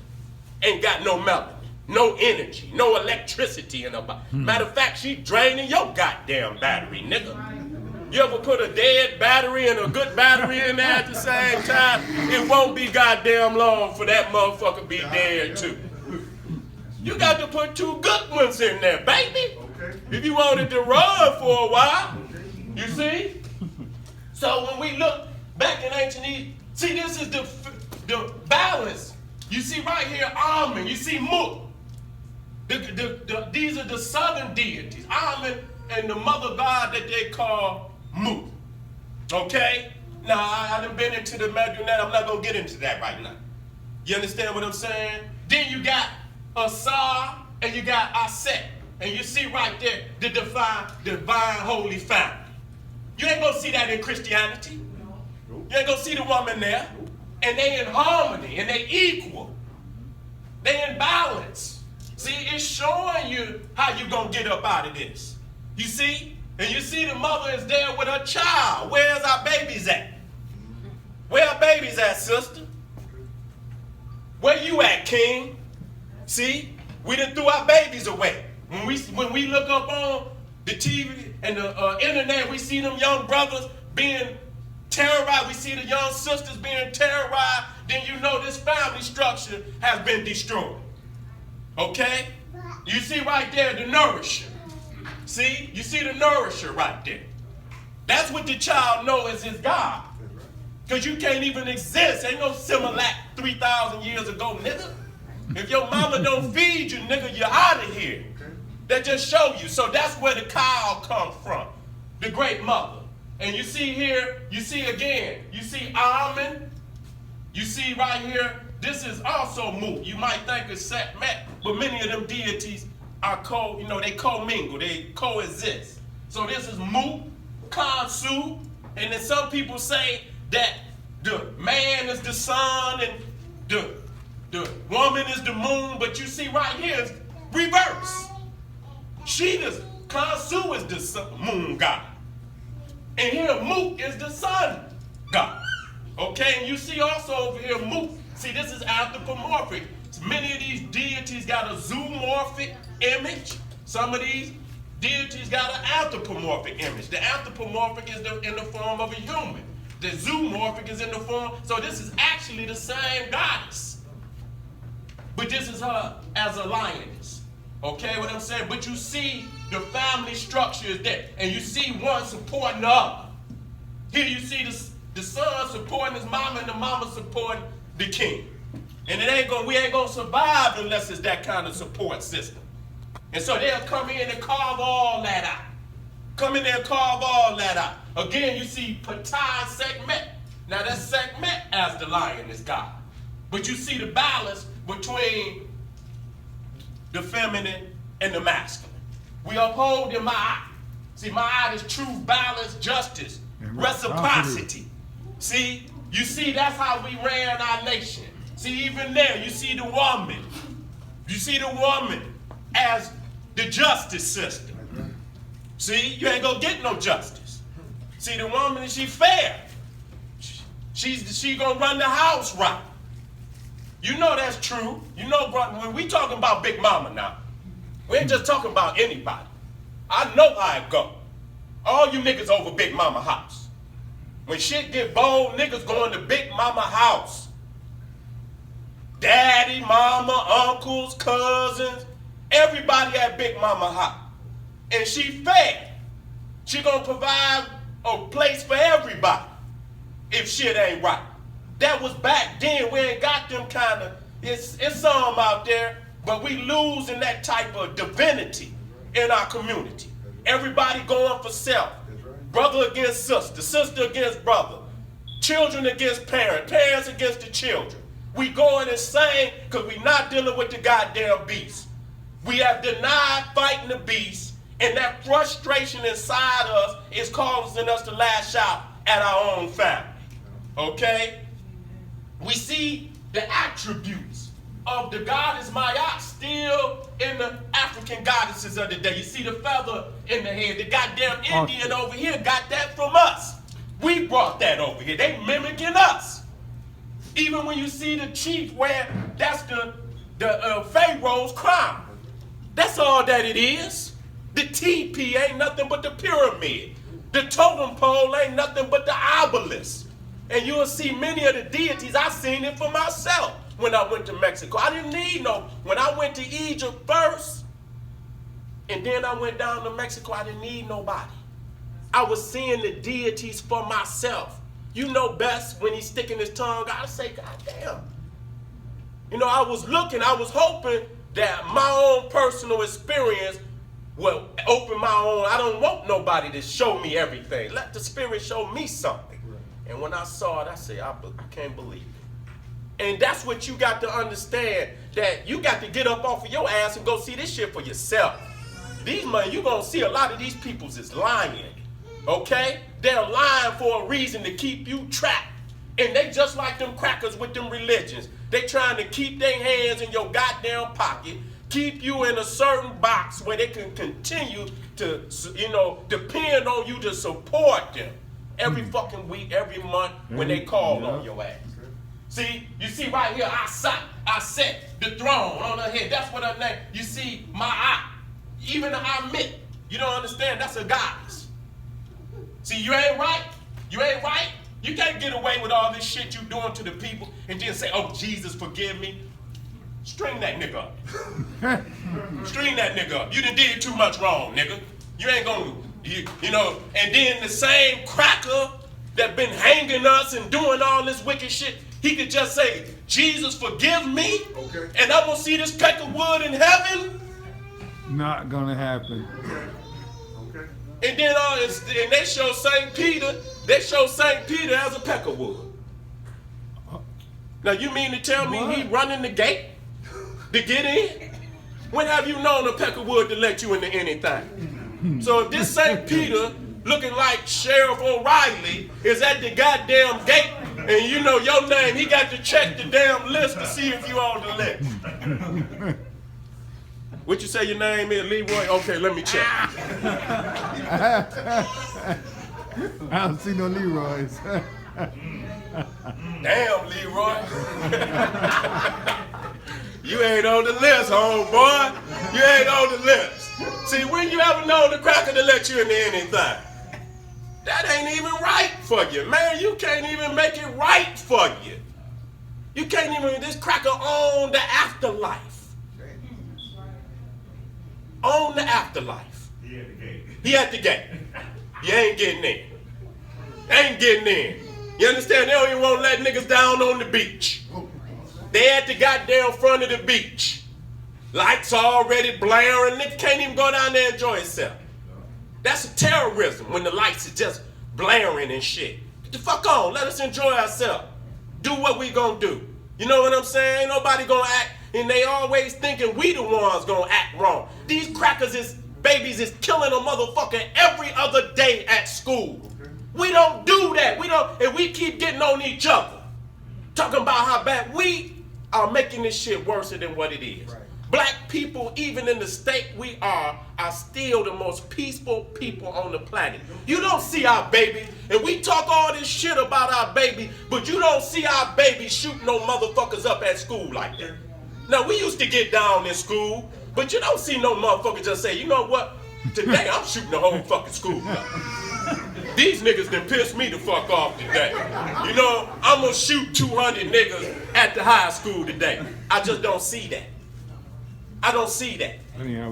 Ain't got no melanin, no energy, no electricity in her body. Matter of fact, she draining your goddamn battery, nigga. You ever put a dead battery and a good battery in there at the same time? It won't be goddamn long for that motherfucker be dead too. You got to put two good ones in there, baby. If you wanted to run for a while, you see? So when we look back in ancient Egypt, see, this is the balance. You see right here, Amen. You see Mut. These are the southern deities, Amen, and the mother god that they call Mut. Okay? Now, I done been into the Medunet. I'm not going to get into that right now. You understand what I'm saying? Then you got Asar and you got Aset. And you see right there the divine holy family. You ain't going to see that in Christianity. You ain't going to see the woman there. And they in harmony and they equal. They in balance. See, it's showing you how you going to get up out of this. You see? And you see the mother is there with her child. Where's our babies at? Where our babies at, sister? Where you at, king? See? We done threw our babies away. When we look up on the TV and the internet, we see them young brothers being terrorized. We see the young sisters being terrorized. Then you know this family structure has been destroyed. Okay? You see right there the nourisher. See? You see the nourisher right there. That's what the child knows is his God. Because you can't even exist. Ain't no Similac 3,000 years ago, nigga. If your mama don't feed you, nigga, you're out of here. That just show you. So that's where the cow comes from, the great mother. And you see here, you see again, you see almond. You see right here, this is also Moot. You might think it's Set-Met, but many of them deities are they commingle, they coexist. So this is Moot, Kansu, and then some people say that the man is the sun and the woman is the moon, but you see right here is reverse. Kansu is the moon god. And here Moot is the sun god. Okay, and you see also over here Moot. See, this is anthropomorphic. Many of these deities got a zoomorphic image. Some of these deities got an anthropomorphic image. The anthropomorphic is in the form of a human. The zoomorphic is in the form, so this is actually the same goddess. But this is her as a lioness. Okay, what I'm saying? But you see the family structure is there. And you see one supporting the other. Here you see the son supporting his mama and the mama supporting the king. And we ain't gonna survive unless it's that kind of support system. And so they'll come in and carve all that out. Come in there and carve all that out. Again, you see Ptah Sekhmet. Now that's Sekhmet as the lioness god. But you see the balance between the feminine and the masculine. We uphold in Ma'at. See, Ma'at is truth, balance, justice, reciprocity. See, you see that's how we ran our nation. See, even there, you see the woman. You see the woman as the justice system. See, you ain't gonna get no justice. See, the woman, she fair. She gonna run the house right. You know that's true. You know, when we talking about Big Mama now, we ain't just talking about anybody. I know how it go. All you niggas over Big Mama house. When shit get bold, niggas going to Big Mama house. Daddy, mama, uncles, cousins, everybody at Big Mama house. And she fair. She gonna provide a place for everybody if shit ain't right. That was back then. We ain't got them kind of, it's some out there, but we losing that type of divinity in our community. Everybody going for self. Brother against sister, sister against brother, children against parents, parents against the children. We going insane because we not dealing with the goddamn beast. We have denied fighting the beast, and that frustration inside us is causing us to lash out at our own family. Okay? We see the attributes of the goddess Ma'at still in the African goddesses of the day. You see the feather in the head. The goddamn Indian over here got that from us. We brought that over here. They mimicking us. Even when you see the chief where that's the Pharaoh's crown. That's all that it is. The TP ain't nothing but the pyramid. The totem pole ain't nothing but the obelisk. And you'll see many of the deities, I've seen it for myself when I went to Mexico. I didn't need when I went to Egypt first, and then I went down to Mexico, I didn't need nobody. I was seeing the deities for myself. You know best when he's sticking his tongue out, I say, God damn. You know, I was looking, I was hoping that my own personal experience will open my own. I don't want nobody to show me everything. Let the spirit show me something. And when I saw it, I said, I can't believe it. And that's what you got to understand, that you got to get up off of your ass and go see this shit for yourself. These money, you're going to see a lot of these peoples is lying, okay? They're lying for a reason to keep you trapped. And they just like them crackers with them religions. They trying to keep their hands in your goddamn pocket, keep you in a certain box where they can continue to, depend on you to support them. Every fucking week, every month, when they call on your ass. See, you see right here, I set the throne on her head. That's what her name. You see, even the Amit. You don't understand? That's a goddess. See, you ain't right. You ain't right. You can't get away with all this shit you doing to the people and then say, oh, Jesus, forgive me. String that nigga up. String that nigga up. You done did too much wrong, nigga. You ain't gonna You know, and then the same cracker that been hanging us and doing all this wicked shit, he could just say, Jesus, forgive me, and I'm going to see this peck of wood in heaven. Not gonna happen. Okay. And then and they show St. Peter as a peck of wood. Now you mean to tell me he running the gate to get in? When have you known a peck of wood to let you into anything? So if this St. Peter looking like Sheriff O'Reilly is at the goddamn gate and you know your name, he got to check the damn list to see if you on the list. What you say your name is, Leroy? Okay, let me check. I don't see no Leroy's. Damn, Leroy. You ain't on the list, homeboy. You ain't on the list. See, when you ever know the cracker to let you into anything? That ain't even right for you, man. You can't even make it right for you. You can't even, this cracker own the afterlife. Own the afterlife. He at the gate. He at the gate. You ain't getting in. Ain't getting in. You understand? They don't even want to let niggas down on the beach. They at the goddamn front of the beach. Lights already blaring. Niggas can't even go down there and enjoy itself. That's a terrorism when the lights is just blaring and shit. Get the fuck on. Let us enjoy ourselves. Do what we gonna do. You know what I'm saying? Ain't nobody gonna act, and they always thinking we the ones gonna act wrong. These crackers is babies is killing a motherfucker every other day at school. We don't do that. We don't, and we keep getting on each other. Talking about how bad we are making this shit worse than what it is. Right. Black people, even in the state we are still the most peaceful people on the planet. You don't see our baby, and we talk all this shit about our baby, but you don't see our baby shooting no motherfuckers up at school like that. Now, we used to get down in school, but you don't see no motherfucker just say, you know what, today I'm shooting the whole fucking school up. These niggas done pissed me the fuck off today. You know, I'm gonna shoot 200 niggas at the high school today. I just don't see that. I don't see that.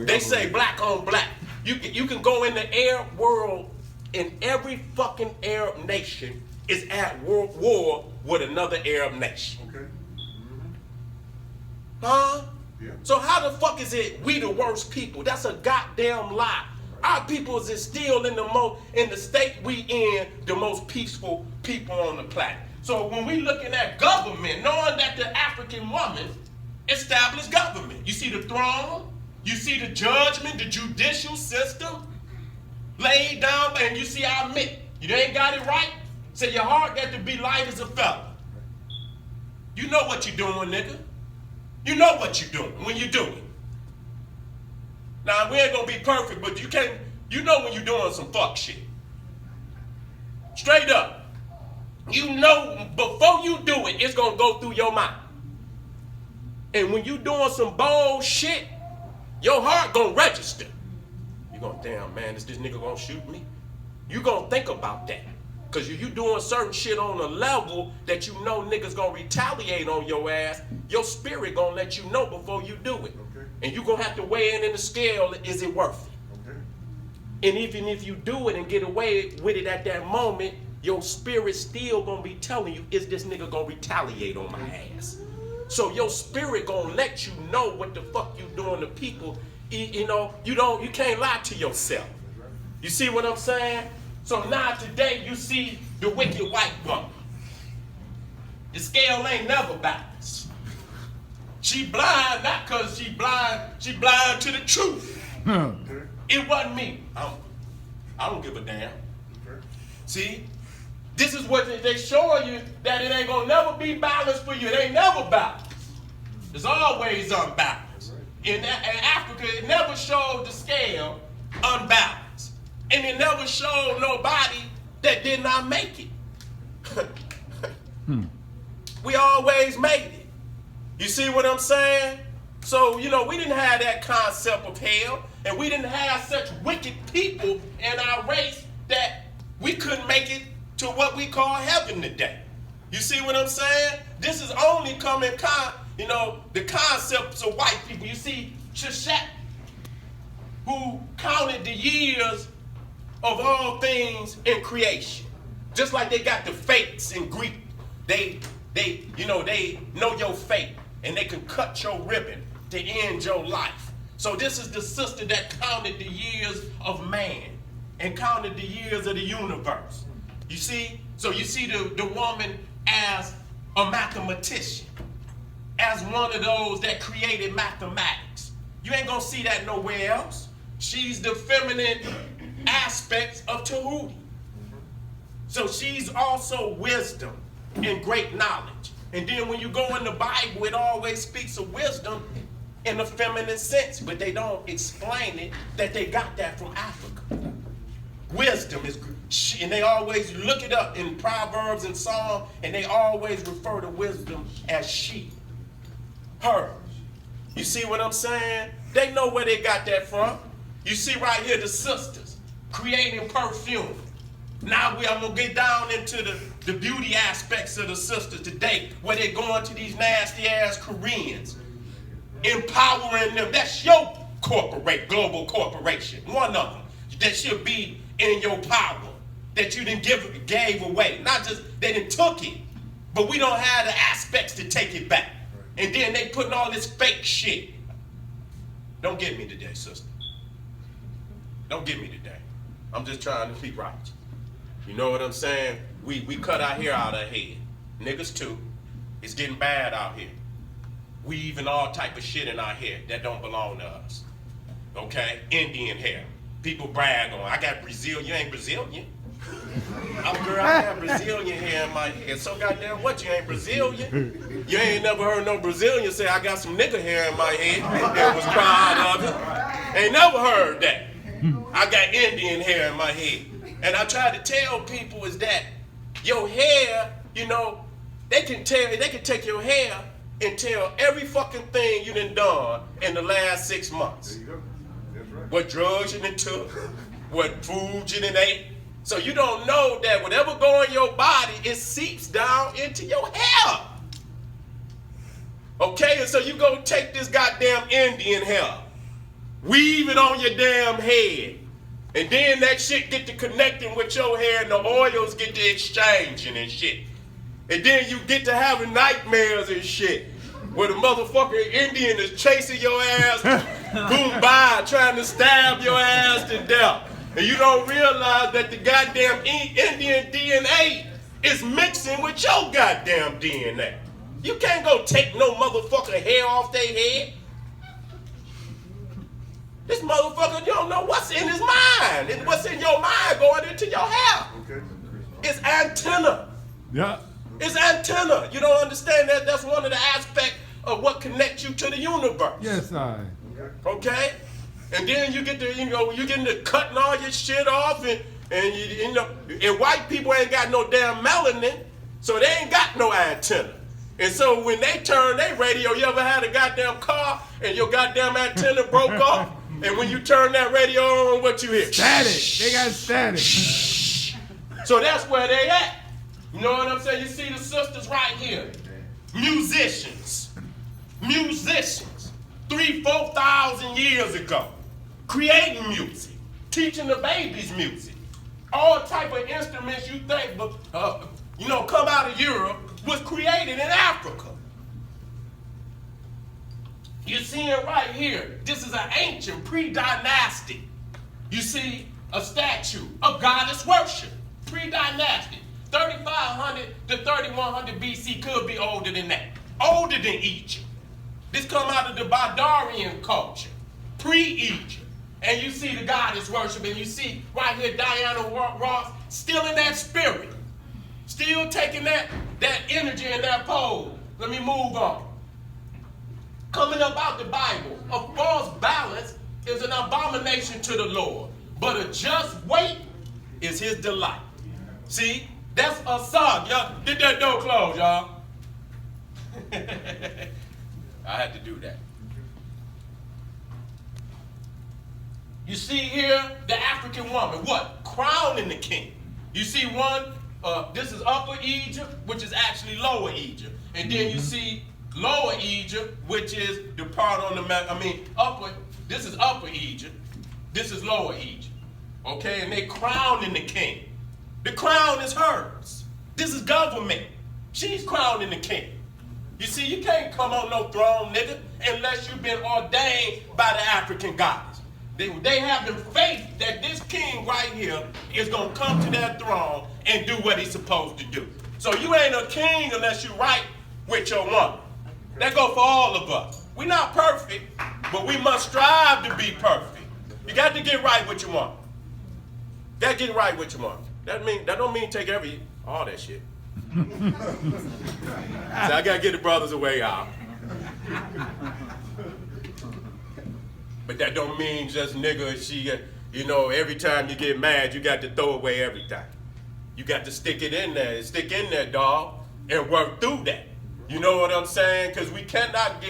They say black on black. You can go in the Arab world, and every fucking Arab nation is at war with another Arab nation. Okay. Huh? Yeah. So how the fuck is it we the worst people? That's a goddamn lie. Our people is still in the state we in, the most peaceful people on the planet. So when we looking at government, knowing that the African woman established government, you see the throne, you see the judgment, the judicial system laid down, and you see our mitt. You ain't got it right, so your heart got to be light as a feather. You know what you're doing, nigga. You know what you're doing when you do it. Now, we ain't gonna be perfect, but you know when you're doing some fuck shit. Straight up. You know before you do it, it's gonna go through your mind. And when you doing some bold shit, your heart gonna register. You gonna, damn man, is this nigga gonna shoot me? You gonna think about that. Cause you doing certain shit on a level that you know niggas gonna retaliate on your ass, your spirit gonna let you know before you do it. Okay. And you gonna have to weigh in the scale, is it worth it? Okay. And even if you do it and get away with it at that moment, your spirit still gonna be telling you, is this nigga gonna retaliate on my ass? So your spirit gonna let you know what the fuck you doing to people. You know, you can't lie to yourself. You see what I'm saying? So now today you see the wicked white woman. The scale ain't never balanced. She blind, not cause she blind to the truth. It wasn't me. I don't give a damn. See? This is what they show you, that it ain't gonna never be balanced for you. It ain't never balanced. It's always unbalanced. In Africa, it never showed the scale unbalanced. And it never showed nobody that did not make it. We always made it. You see what I'm saying? So, you know, we didn't have that concept of hell, and we didn't have such wicked people in our race that we couldn't make it to what we call heaven today. You see what I'm saying? This is only coming, the concepts of white people. You see, Shishak, who counted the years of all things in creation. Just like they got the fates in Greek. They know your fate, and they can cut your ribbon to end your life. So this is the sister that counted the years of man and counted the years of the universe. You see? So you see the woman as a mathematician, as one of those that created mathematics. You ain't gonna see that nowhere else. She's the feminine aspects of Tahuti. So she's also wisdom and great knowledge. And then when you go in the Bible, it always speaks of wisdom in a feminine sense, but they don't explain it that they got that from Africa. Wisdom is, and they always look it up in Proverbs and Psalm, and they always refer to wisdom as she, her. You see what I'm saying? They know where they got that from. You see right here, the sisters creating perfume. Now I'm going to get down into the beauty aspects of the sisters today, where they're going to these nasty-ass Koreans, empowering them. That's your global corporation, one of them, that should be in your power, that you didn't gave away. Not just, they didn't took it, but we don't have the aspects to take it back. And then they putting all this fake shit. Don't get me today, sister. Don't get me today. I'm just trying to be righteous. You know what I'm saying? We cut our hair out of our head. Niggas too. It's getting bad out here. We even all type of shit in our hair that don't belong to us. Okay? Indian hair. People brag on, I got Brazilian. You ain't Brazilian. Girl, I got Brazilian hair in my head. So goddamn what, you ain't Brazilian? You ain't never heard no Brazilian say, I got some nigga hair in my head and was proud of it. Ain't never heard that. I got Indian hair in my head. And I try to tell people is that your hair, you know, they can take your hair and tell every fucking thing you done in the last 6 months. There you go. That's right. What drugs you done took, what food you done ate. So you don't know that whatever go in your body, it seeps down into your hair. Okay, and so you go take this goddamn Indian hair, weave it on your damn head, and then that shit get to connecting with your hair and the oils get to exchanging and shit. And then you get to having nightmares and shit, where the motherfucking Indian is chasing your ass, boom by, trying to stab your ass to death. And you don't realize that the goddamn Indian DNA is mixing with your goddamn DNA. You can't go take no motherfucker hair off their head. This motherfucker, you don't know what's in his mind. And what's in your mind going into your hair. Okay. It's antenna. Yeah. It's antenna. You don't understand that? That's one of the aspects of what connects you to the universe. Yes, I. Okay? And then you get to, you get into cutting all your shit off, and and white people ain't got no damn melanin, so they ain't got no antenna. And so when they turn their radio, you ever had a goddamn car and your goddamn antenna broke off? And when you turn that radio on, what you hear? Static. They got static. So that's where they at. You know what I'm saying? You see the sisters right here. Musicians. 3,000-4,000 years ago. Creating music. Teaching the babies music. All type of instruments you think, come out of Europe was created in Africa. You see it right here. This is an ancient, pre-dynastic. You see a statue of goddess worship. Pre-dynastic. 3,500 to 3,100 BC, could be older than that. Older than Egypt. This come out of the Badarian culture. Pre-Egypt. And you see the goddess worship, and you see right here Diana Ross still in that spirit. Still taking that energy and that pole. Let me move on. Coming up out the Bible, a false balance is an abomination to the Lord, but a just weight is his delight. See, that's a song. Y'all, did that door close, y'all? I had to do that. You see here, the African woman, what? Crowning the king. You see one, this is Upper Egypt, which is actually Lower Egypt. And then you see Lower Egypt, which is the part on the map, this is Upper Egypt, this is Lower Egypt. Okay, and they crowning the king. The crown is hers. This is government. She's crowning the king. You see, you can't come on no throne, nigga, unless you've been ordained by the African gods. They have the faith that this king right here is going to come to their throne and do what he's supposed to do. So you ain't a king unless you're right with your woman. That go for all of us. We're not perfect, but we must strive to be perfect. You got to get right with your woman. Got to get right with your woman. That don't mean take all that shit. So I got to get the brothers away out. But that don't mean just nigga, every time you get mad, you got to throw away everything. You got to stick in there, dog, and work through that. You know what I'm saying? Because we cannot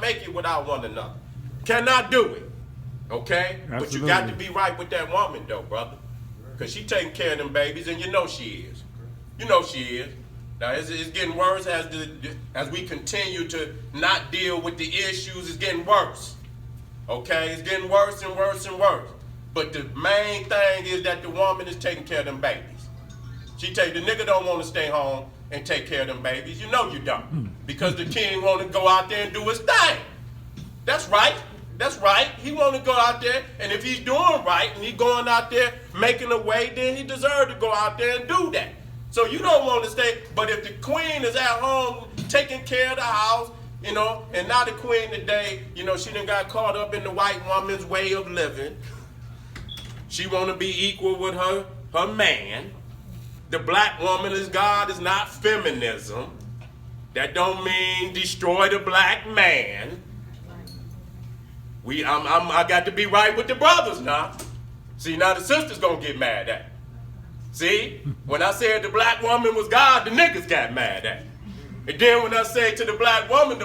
make it without one another. Cannot do it. Okay? Absolutely. But you got to be right with that woman, though, brother. Because she taking care of them babies, and you know she is. You know she is. Now, it's getting worse as we continue to not deal with the issues. It's getting worse. Okay? It's getting worse and worse and worse. But the main thing is that the woman is taking care of them babies. The nigga don't want to stay home and take care of them babies. You know you don't. Because the king want to go out there and do his thing. That's right. That's right. He want to go out there, and if he's doing right and he's going out there making a way, then he deserves to go out there and do that. So you don't want to stay, but if the queen is at home taking care of the house, and now the queen today, she done got caught up in the white woman's way of living. She want to be equal with her man. The black woman is God is not feminism. That don't mean destroy the black man. I got to be right with the brothers now. See, now the sisters gonna get mad at me. See, when I said the black woman was God, the niggas got mad at me. And then when I say to the black woman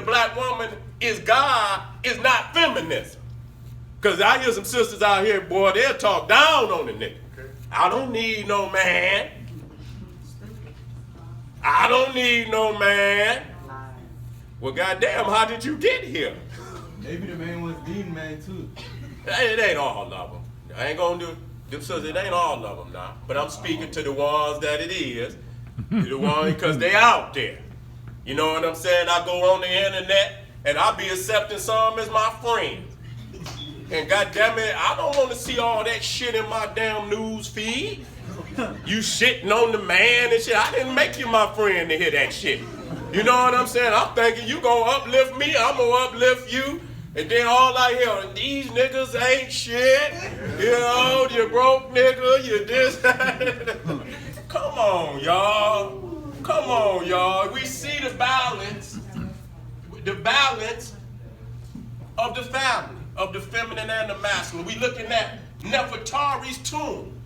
is God, is not feminism. Because I hear some sisters out here, boy, they'll talk down on the nigga. I don't need no man. I don't need no man. Well, goddamn, how did you get here? Maybe the man was being man too. It ain't all of them. I ain't gonna do them sisters. It ain't all of them now. But I'm speaking to the ones that it is. The ones because they out there. You know what I'm saying? I go on the internet and I be accepting some as my friends. And goddamn it, I don't want to see all that shit in my damn news feed. You shitting on the man and shit. I didn't make you my friend to hear that shit. You know what I'm saying? I'm thinking you gonna uplift me, I'm gonna uplift you. And then all I hear, these niggas ain't shit. You broke nigga, you this. Come on, y'all. Come on, y'all. We see the balance of the family, of the feminine and the masculine. We looking at Nefertari's tomb.